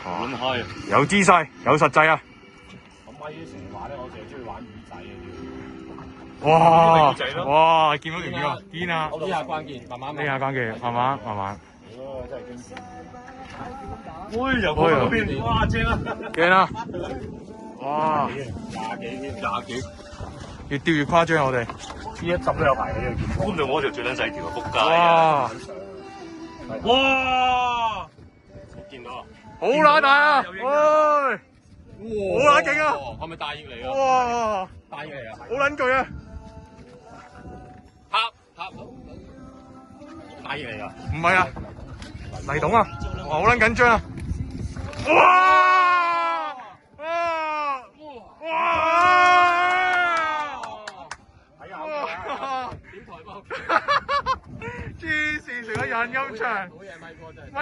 玩開，有姿勢，有實際啊！咁咪成日話咧，我淨係中意玩魚仔嘅哇！魚仔咯哇！見到條魚啊，堅啊！呢下關鍵，慢慢呢下關鍵，慢慢慢慢。真係經典。喂，又過嗰邊，哇正啊！驚啊！哇！廿幾，越釣越誇張，我哋。呢一浸都有排嘅呢個。搬到我條最撚細條啊！仆街哇！哇！見到啊！好乸大啊！喂！好撚勁啊！係咪大翼嚟啊？哇！大翼嚟啊！好撚巨啊！拍大翼嚟啊！唔係啊，黎董啊！哇！好撚緊張啊！哇！哇！哇！睇下點台波？黐線，成個人咁長。好嘢，咪哥真係。咪